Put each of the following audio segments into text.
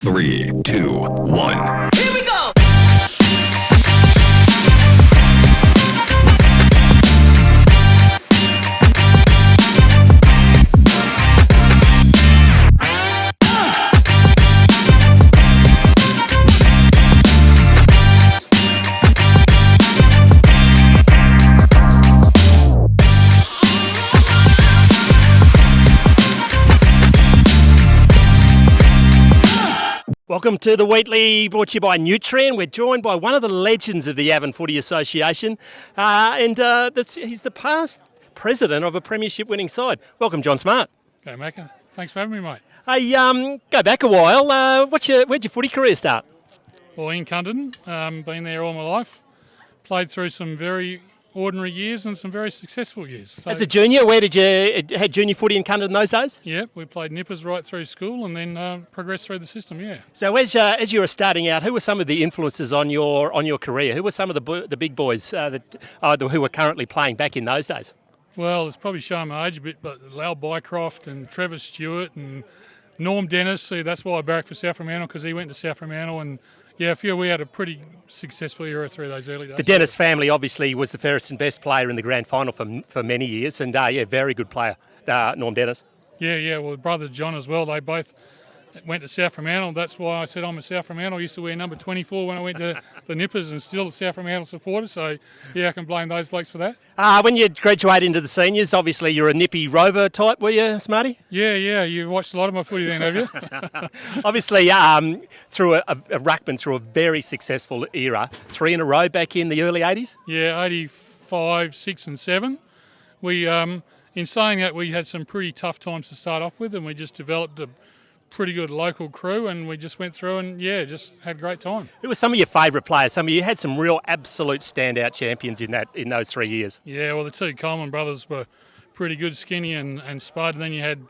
3, 2, 1. Here we go! Welcome to the Weekly, brought to you by Nutrien. We're joined by one of the legends of the Avon Footy Association, he's the past president of a premiership winning side. Welcome, John Smart. Okay, Macca. Thanks for having me, mate. Hey, go back a while. Where'd your footy career start? Well, in Cunderdin, been there all my life. Played through some very ordinary years and some very successful years. So, as a junior, where did you had junior footy in Cunderdin those days? Yeah, we played nippers right through school and then progressed through the system. Yeah. So as you were starting out, who were some of the influences on your career? Who were some of the big boys who were currently playing back in those days? Well, it's probably showing my age a bit, but Lau Bycroft and Trevor Stewart and Norm Dennis. See, that's why I barracked for South Fremantle, because he went to South Fremantle, and yeah, we had a pretty successful era through those early days. The Dennis family obviously was the fairest and best player in the grand final for many years, and very good player, Norm Dennis. Yeah, well, brother John as well. They both went to South Fremantle. That's why I said I'm a South Fremantle. I used to wear number 24 when I went to the Nippers, and still a South Fremantle supporter. So, yeah, I can blame those blokes for that. When you graduated into the seniors, obviously you're a nippy rover type, were you, Smarty? Yeah. You've watched a lot of my footy then, have you? Obviously, through a ruckman through a very successful era, 3 in a row back in the early 80s? Yeah, 85, 6 and 7. We, in saying that, we had some pretty tough times to start off with, and we just developed a pretty good local crew, and we just went through and just had a great time. Who were some of your favourite players? Some of you had some real absolute standout champions in those 3 years. Yeah, well, the two Coleman brothers were pretty good, Skinny and Spud. And then you had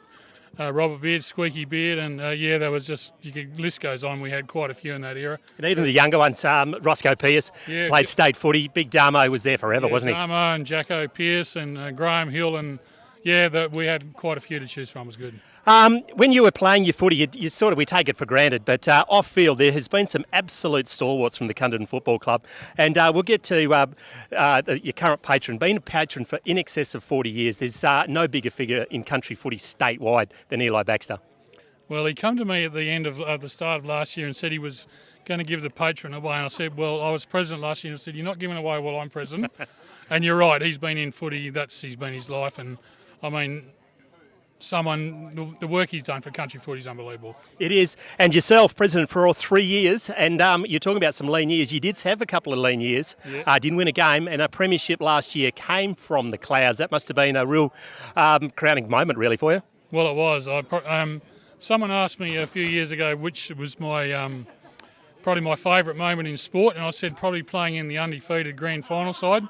Robert Beard, Squeaky Beard, and there was just, list goes on. We had quite a few in that era. And even the younger ones, Roscoe Pearce, played state footy. Big Damo was there forever, wasn't he? Damo and Jacko Pearce and Graham Hill, and we had quite a few to choose from. It was good. When you were playing your footy, we take it for granted, but off field there has been some absolute stalwarts from the Cunderdin Football Club, and we'll get to your current patron. Being a patron for in excess of 40 years, there's no bigger figure in country footy statewide than Eli Baxter. Well, he come to me at the end of the start of last year and said he was going to give the patron away, and I said, well, I was president last year, and I said, you're not giving away while I'm president. And you're right, he's been in footy, he's been his life, and I mean, the work he's done for country footy is unbelievable. It is. And yourself, president for all 3 years, and you're talking about some lean years. You did have a couple of lean years. Yeah. Didn't win a game, and a premiership last year came from the clouds. That must have been a real crowning moment, really, for you. Well, it was. Someone asked me a few years ago which was my probably my favourite moment in sport, and I said probably playing in the undefeated grand final side.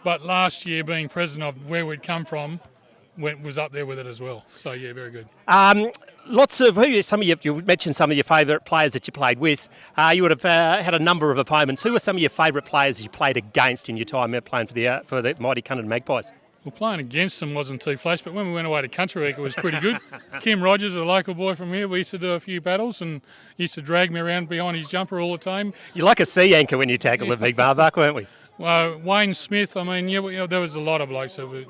But last year, being president of where we'd come from, was up there with it as well. So, yeah, very good. You mentioned some of your favourite players that you played with. You would have had a number of opponents. Who were some of your favourite players you played against in your time playing for the mighty Cunderdin Magpies? Well, playing against them wasn't too flash, but when we went away to Country Week, it was pretty good. Kim Rogers, a local boy from here, we used to do a few battles, and he used to drag me around behind his jumper all the time. You're like a sea anchor when you tackle the big barbuck, weren't we? Well, Wayne Smith, I mean, there was a lot of blokes that were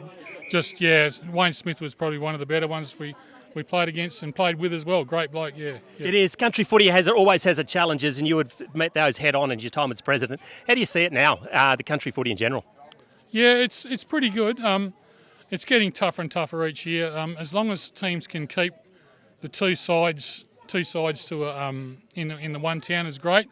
Wayne Smith was probably one of the better ones we played against and played with as well. Great bloke, yeah. It is. Country footy always has its challenges, and you would met those head on in your time as president. How do you see it now, the country footy in general? Yeah, it's pretty good. It's getting tougher and tougher each year. As long as teams can keep the two sides to in the one town is great.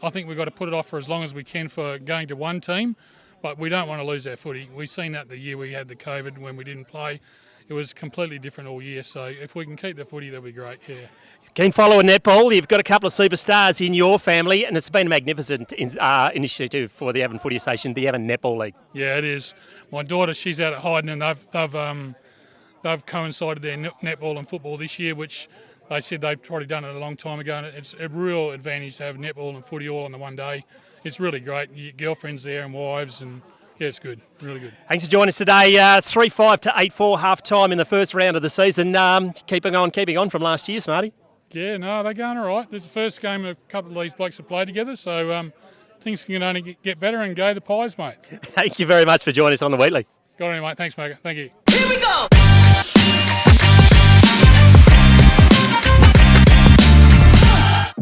I think we've got to put it off for as long as we can for going to one team. But we don't want to lose our footy. We've seen that the year we had the COVID when we didn't play. It was completely different all year. So if we can keep the footy, that'll be great, yeah. Keen follower netball. You've got a couple of superstars in your family, and it's been a magnificent initiative for the Avon Footy Association, the Avon Netball League. Yeah, it is. My daughter, she's out at Hyden, and they've coincided their netball and football this year, which they said they've probably done it a long time ago, and it's a real advantage to have netball and footy all on the one day. It's really great. Your girlfriends there and wives, and yeah, it's good. Really good. Thanks for joining us today. 3-5 to 8-4 half time in the first round of the season. Keeping on from last year, Smarty. Yeah, no, they're going all right. This is the first game a couple of these blokes have played together, so things can only get better and go the Pies, mate. Thank you very much for joining us on the Wheatley. Got it, mate. Thanks, Macca. Thank you. Here we go!